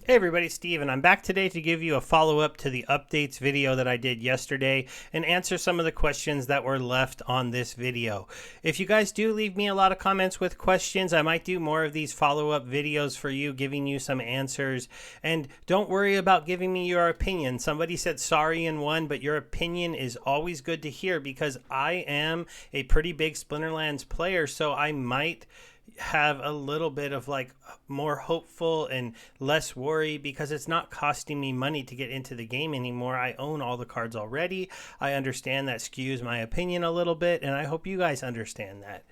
Hey everybody, Steve, and I'm back today to give you a follow-up to the updates video that I did yesterday and answer some of the questions that were left on this video. If you guys do leave me a lot of comments with questions, I might do more of these follow-up videos for you, giving you some answers. And don't worry about giving me your opinion. Somebody said sorry in one, but your opinion is always good to hear because I am a pretty big Splinterlands player, so I might have a little bit of like more hopeful and less worry because it's not costing me money to get into the game anymore. I own all the cards already. I understand that skews my opinion a little bit, and I hope you guys understand that.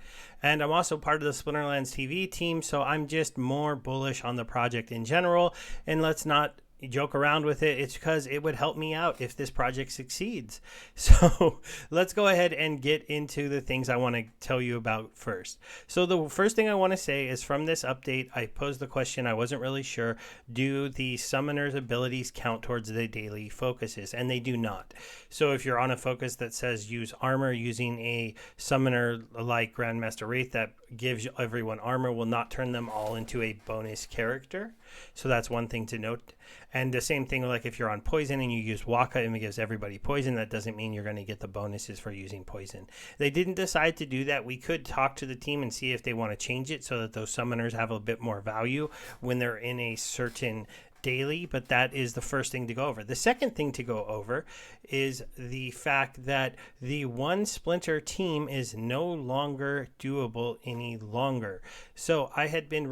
And I'm also part of the Splinterlands TV team, so I'm just more bullish on the project in general. And let's not joke around with it. It's because it would help me out if this project succeeds. So let's go ahead and get into the things I want to tell you about first. So the first thing I want to say is from this update, I posed the question, I wasn't really sure, do the summoner's abilities count towards the daily focuses? And they do not. So if you're on a focus that says use armor, using a summoner like Grandmaster Wraith that gives everyone armor will not turn them all into a bonus character. So that's one thing to note. And the same thing, like if you're on poison and you use Waka and it gives everybody poison, that doesn't mean you're going to get the bonuses for using poison. They didn't decide to do that. We could talk to the team and see if they want to change it so that those summoners have a bit more value when they're in a certain daily, but that is the first thing to go over. The second thing to go over is the fact that the one Splinter team is no longer doable any longer. So I had been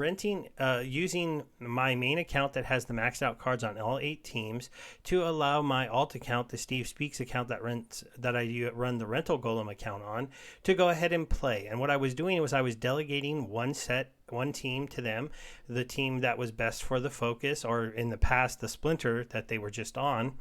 using my main account that has the maxed out cards on all 8 teams to allow my alt account, the Steve Speaks account that I run the rental golem account on, to go ahead and play. And what I was doing was I was delegating one team to them, the team that was best for the focus, or in the past the Splinter that they were just on,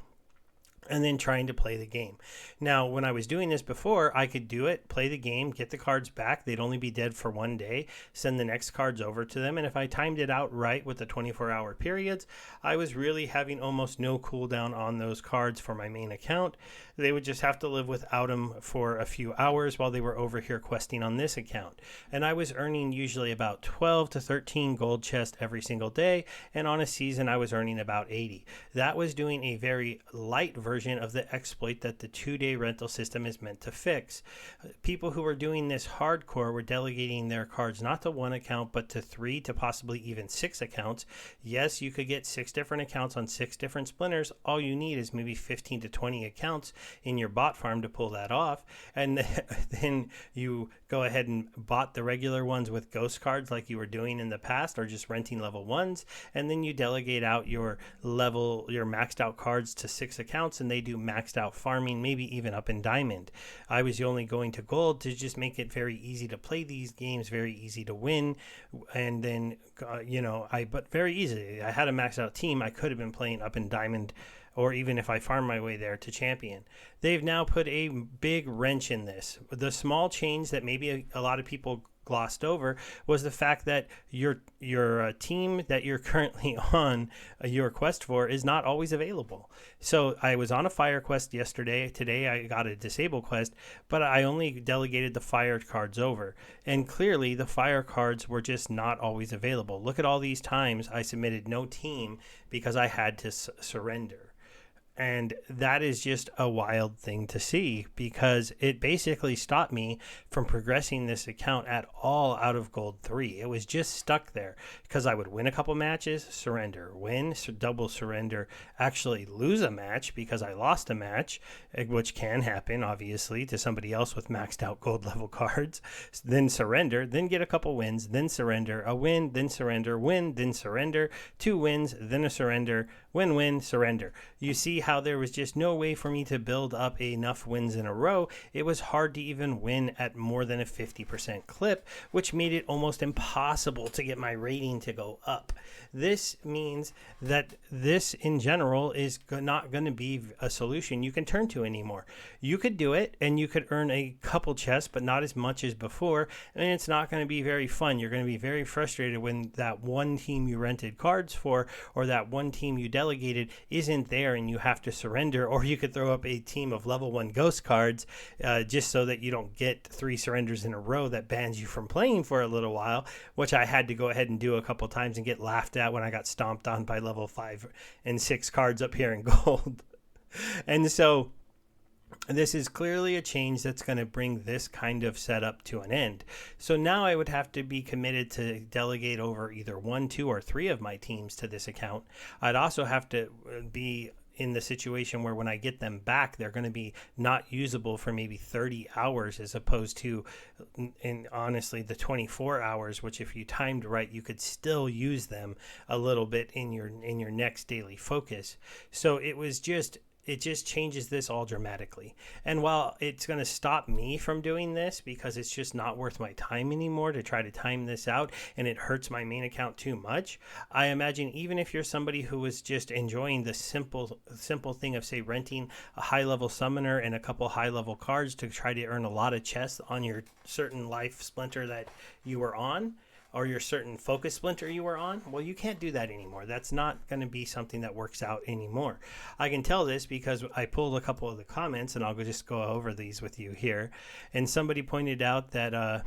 and then trying to play the game. Now, when I was doing this before, I could do it, play the game, get the cards back. They'd only be dead for one day, send the next cards over to them. And if I timed it out right with the 24-hour periods, I was really having almost no cooldown on those cards for my main account. They would just have to live without them for a few hours while they were over here questing on this account. And I was earning usually about 12 to 13 gold chests every single day. And on a season, I was earning about 80. That was doing a very light version of the exploit that the 2-day rental system is meant to fix. People who were doing this hardcore were delegating their cards not to one account but to 3 to possibly even 6 accounts. Yes, you could get 6 different accounts on 6 different splinters. All you need is maybe 15 to 20 accounts in your bot farm to pull that off, and then you go ahead and bought the regular ones with ghost cards like you were doing in the past, or just renting level 1s, and then you delegate out your maxed out cards to 6 accounts, and they do maxed out farming, maybe even up in diamond. I was only going to gold to just make it very easy to play these games, very easy to win, and then but very easy. I had a maxed out team. I could have been playing up in diamond, or even if I farm my way there, to champion. They've now put a big wrench in this. The small change that maybe a lot of people glossed over was the fact that your team that you're currently on your quest for is not always available. So I was on a fire quest yesterday. Today I got a disable quest, but I only delegated the fire cards over. And clearly the fire cards were just not always available. Look at all these times I submitted no team because I had to surrender. And that is just a wild thing to see because it basically stopped me from progressing this account at all out of gold 3. It was just stuck there because I would win a couple matches, surrender, win, double surrender, actually lose a match because I lost a match, which can happen obviously to somebody else with maxed out gold level cards, then surrender, then get a couple wins, then surrender, a win, then surrender, win, then surrender, 2 wins, then a surrender, win, surrender. You see how there was just no way for me to build up enough wins in a row. It was hard to even win at more than a 50% clip, which made it almost impossible to get my rating to go up. This means that this in general is not going to be a solution you can turn to anymore. You could do it and you could earn a couple chests, but not as much as before, and it's not going to be very fun. You're going to be very frustrated when that one team you rented cards for or that one team you delegated isn't there and you have have to surrender, or you could throw up a team of level 1 ghost cards just so that you don't get 3 surrenders in a row that bans you from playing for a little while, which I had to go ahead and do a couple times and get laughed at when I got stomped on by level 5 and 6 cards up here in gold. And so this is clearly a change that's going to bring this kind of setup to an end. So now I would have to be committed to delegate over either 1, 2, or 3 of my teams to this account. I'd also have to be in the situation where when I get them back, they're going to be not usable for maybe 30 hours as opposed to, in honestly, the 24 hours, which if you timed right, you could still use them a little bit in your next daily focus. So it just changes this all dramatically. And while it's going to stop me from doing this because it's just not worth my time anymore to try to time this out, and it hurts my main account too much, I imagine even if you're somebody who is just enjoying the simple thing of, say, renting a high-level summoner and a couple high-level cards to try to earn a lot of chests on your certain life splinter that you were on, or your certain focus splinter you were on, well, you can't do that anymore. That's not going to be something that works out anymore. I can tell this because I pulled a couple of the comments, and I'll just go over these with you here. And somebody pointed out that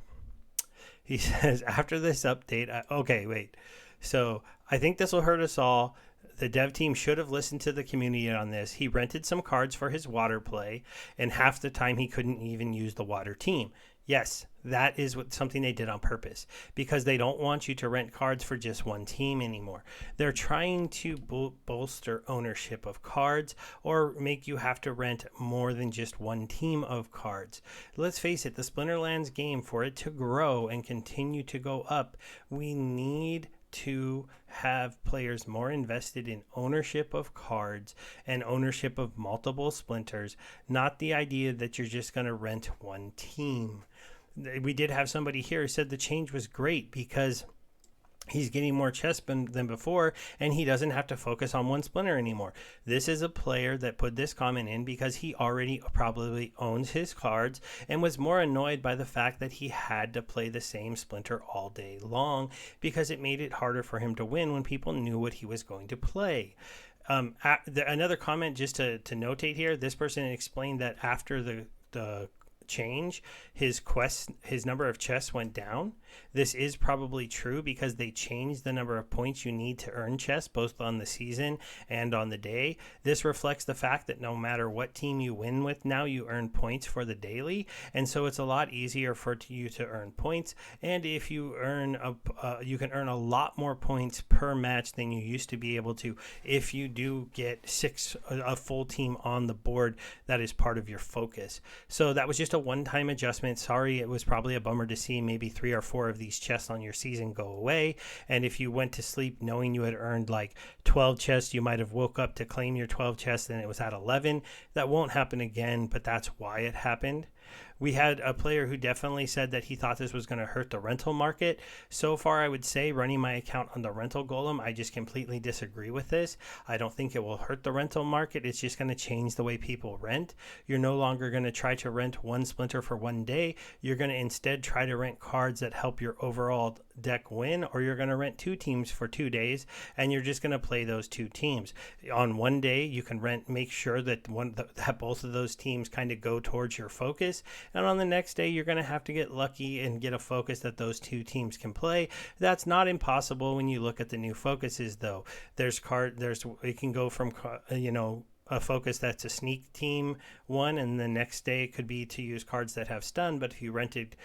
he says, after this update, okay, wait. So I think this will hurt us all. The dev team should have listened to the community on this. He rented some cards for his water play, and half the time he couldn't even use the water team. Yes, that is something they did on purpose because they don't want you to rent cards for just one team anymore. They're trying to bolster ownership of cards or make you have to rent more than just one team of cards. Let's face it, the Splinterlands game, for it to grow and continue to go up, we need to have players more invested in ownership of cards and ownership of multiple splinters, not the idea that you're just going to rent one team. We did have somebody here who said the change was great because he's getting more chests than before, and he doesn't have to focus on one splinter anymore. This is a player that put this comment in because he already probably owns his cards and was more annoyed by the fact that he had to play the same splinter all day long because it made it harder for him to win when people knew what he was going to play. Another comment just to notate here, this person explained that after the change, his number of chests went down. This is probably true because they changed the number of points you need to earn chests both on the season and on the day. This reflects the fact that no matter what team you win with now, you earn points for the daily, and so it's a lot easier for you to earn points. And if you earn you can earn a lot more points per match than you used to be able to if you do get a full team on the board that is part of your focus. So that was just a one-time adjustment. Sorry, it was probably a bummer to see maybe 3 or 4 of these chests on your season go away. And if you went to sleep knowing you had earned like 12 chests, you might have woke up to claim your 12 chests and it was at 11. That won't happen again, but that's why it happened. We had a player who definitely said that he thought this was going to hurt the rental market. So far, I would say running my account on the rental golem, I just completely disagree with this. I don't think it will hurt the rental market. It's just going to change the way people rent. You're no longer going to try to rent one splinter for one day. You're going to instead try to rent cards that help your overall deck win, or you're going to rent 2 teams for 2 days, and you're just going to play those 2 teams. On one day, you can make sure that that both of those teams kind of go towards your focus. And on the next day, you're going to have to get lucky and get a focus that those 2 teams can play. That's not impossible when you look at the new focuses, though. It can go from, a focus that's a sneak team one, and the next day it could be to use cards that have stun. But if you rented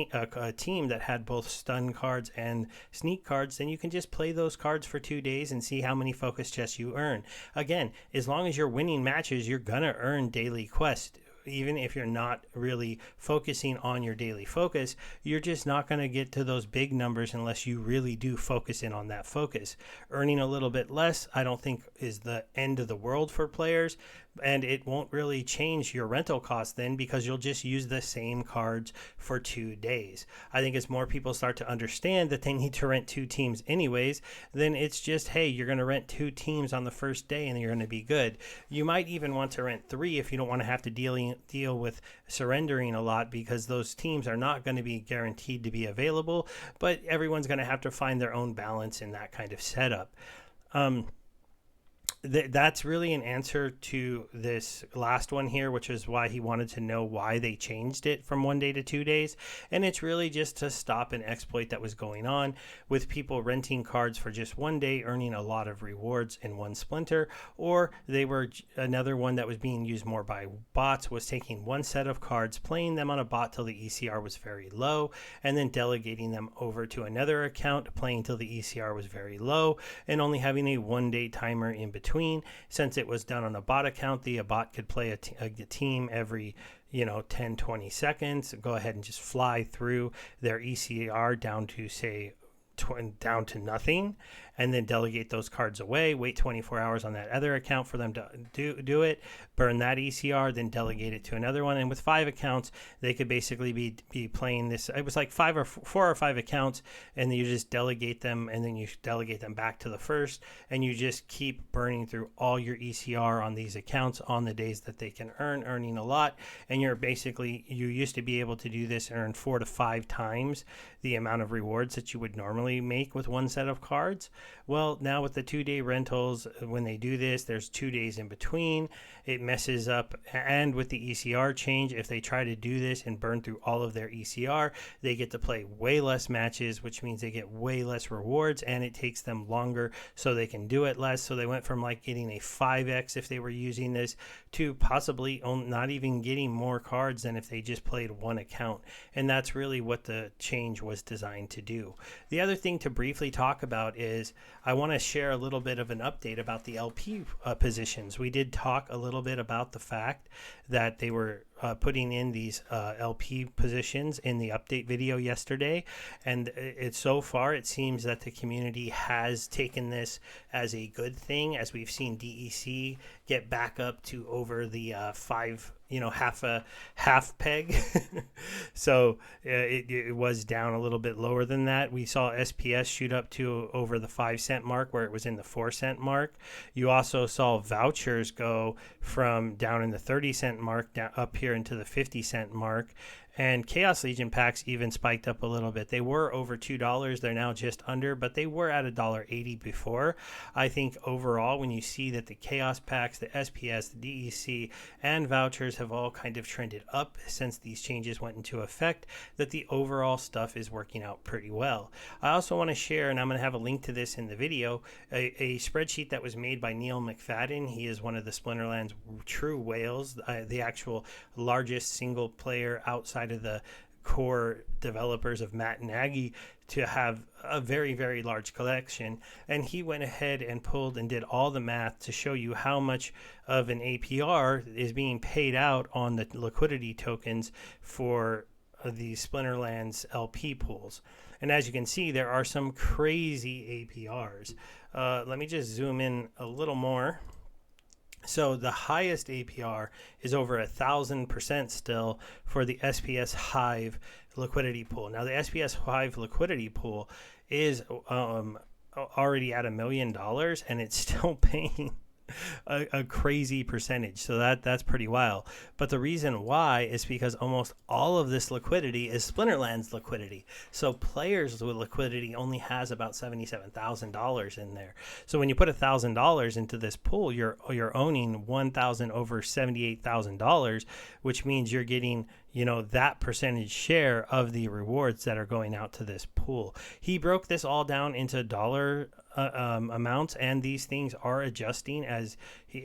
a team that had both stun cards and sneak cards, then you can just play those cards for 2 days and see how many focus chests you earn. Again, as long as you're winning matches, you're going to earn daily quests. Even if you're not really focusing on your daily focus, you're just not going to get to those big numbers unless you really do focus in on that focus. Earning a little bit less, I don't think, is the end of the world for players, and it won't really change your rental cost then because you'll just use the same cards for 2 days. I think as more people start to understand that they need to rent 2 teams anyways, then it's just, hey, you're going to rent 2 teams on the first day and you're going to be good. You might even want to rent 3 if you don't want to have to deal with surrendering a lot, because those teams are not going to be guaranteed to be available, but everyone's going to have to find their own balance in that kind of setup. That's really an answer to this last one here, which is why he wanted to know why they changed it from 1 day to 2 days. And it's really just to stop an exploit that was going on with people renting cards for just 1 day, earning a lot of rewards in one splinter, or they were another one that was being used more by bots was taking one set of cards, playing them on a bot till the ECR was very low, and then delegating them over to another account, playing till the ECR was very low, and only having a 1 day timer in between. Since it was done on a bot account, the bot could play a team every 10-20 seconds, go ahead and just fly through their ECR down to say down to nothing, and then delegate those cards away, wait 24 hours on that other account for them to do it, burn that ECR, then delegate it to another one. And with 5 accounts, they could basically be playing this. It was like 4 or 5 accounts, and then you just delegate them, and then you delegate them back to the first, and you just keep burning through all your ECR on these accounts on the days that they can earning a lot. And you used to be able to do this and earn 4 to 5 times the amount of rewards that you would normally make with one set of cards. Well, now with the 2-day rentals, when they do this, there's 2 days in between. It messes up. And with the ECR change, if they try to do this and burn through all of their ECR, they get to play way less matches, which means they get way less rewards, and it takes them longer so they can do it less. So they went from like getting a 5x if they were using this to possibly not even getting more cards than if they just played one account. And that's really what the change was designed to do. The other thing to briefly talk about is I want to share a little bit of an update about the LP positions. We did talk a little bit about the fact that they were putting in these LP positions in the update video yesterday, and so far it seems that the community has taken this as a good thing, as we've seen DEC get back up to over the 5, half peg. So it was down a little bit lower than that. We saw SPS shoot up to over the 5 cent mark, where it was in the 4 cent mark. You also saw vouchers go from down in the 30 cent mark down up here into the 50 cent mark. And Chaos Legion packs even spiked up a little bit. They were over $2. They're now just under, but they were at $1.80 before. I think overall, when you see that the Chaos packs, the SPS, the DEC, and vouchers have all kind of trended up since these changes went into effect, that the overall stuff is working out pretty well. I also want to share, and I'm going to have a link to this in the video, a spreadsheet that was made by Neil McFadden. He is one of the Splinterlands true whales, the actual largest single player outside of the core developers of Matt and Aggie to have a very, very large collection. And he went ahead and pulled and did all the math to show you how much of an APR is being paid out on the liquidity tokens for the Splinterlands LP pools. And as you can see, there are some crazy APRs. Let me just zoom in a little more. So the highest APR is over 1,000% still for the SPS Hive liquidity pool. Now the SPS Hive liquidity pool is already at $1 million, and it's still paying a crazy percentage. So that's pretty wild. But the reason why is because almost all of this liquidity is Splinterlands liquidity. So players with liquidity only has about $77,000 in there. So when you put $1,000 into this pool, you're owning $1,000 over $78,000, which means you're getting that percentage share of the rewards that are going out to this pool. He broke this all down into dollar amounts, and these things are adjusting as he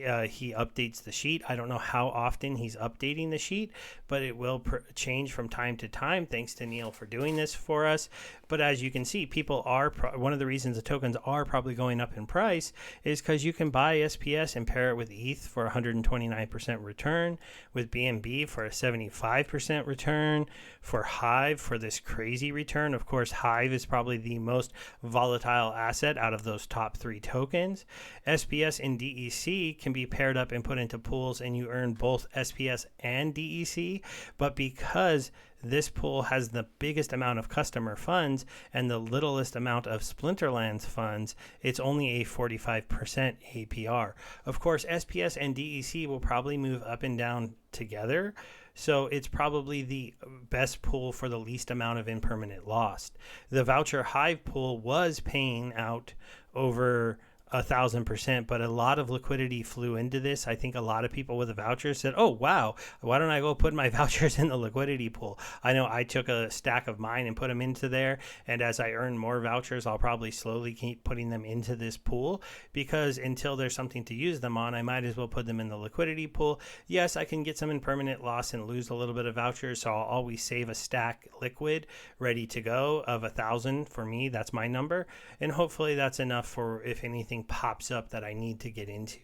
updates the sheet. I don't know how often he's updating the sheet, but it will change from time to time. Thanks to Neil for doing this for us. But as you can see, people are one of the reasons the tokens are probably going up in price is because you can buy SPS and pair it with ETH for 129% return, with BNB for a 75% return, for Hive for this crazy return. Of course, Hive is probably the most volatile asset out of those top 3 tokens. SPS and DEC can be paired up and put into pools, and you earn both SPS and DEC. But because this pool has the biggest amount of customer funds and the littlest amount of Splinterlands funds, it's only a 45% APR. Of course, SPS and DEC will probably move up and down together, so it's probably the best pool for the least amount of impermanent loss. The Voucher Hive pool was paying out over 1,000%, but a lot of liquidity flew into this. I think a lot of people with a voucher said, oh, wow, why don't I go put my vouchers in the liquidity pool? I know I took a stack of mine and put them into there. And as I earn more vouchers, I'll probably slowly keep putting them into this pool, because until there's something to use them on, I might as well put them in the liquidity pool. Yes, I can get some in permanent loss and lose a little bit of vouchers. So I'll always save a stack liquid ready to go of 1,000 for me. That's my number. And hopefully that's enough for if anything pops up that I need to get into.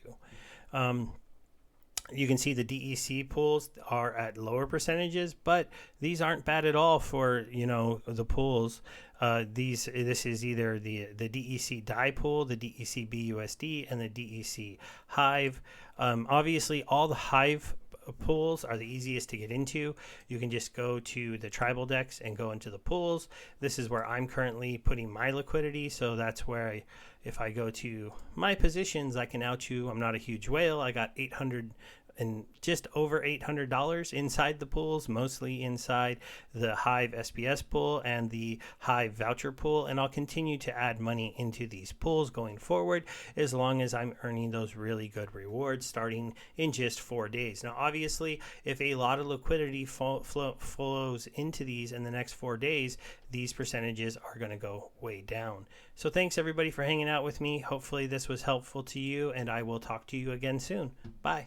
You can see the DEC pools are at lower percentages, but these aren't bad at all for, the pools. This is either the DEC DAI pool, the DEC BUSD, and the DEC Hive. Obviously, all the Hive pools are the easiest to get into. You can just go to the tribal decks and go into the pools. This is where I'm currently putting my liquidity, so that's where if I go to my positions, I can now choose. I'm not a huge whale. I got 800 and just over $800 inside the pools, mostly inside the Hive SPS pool and the Hive voucher pool. And I'll continue to add money into these pools going forward, as long as I'm earning those really good rewards starting in just 4 days. Now, obviously, if a lot of liquidity flows into these in the next 4 days, these percentages are going to go way down. So thanks everybody for hanging out with me. Hopefully this was helpful to you, and I will talk to you again soon. Bye.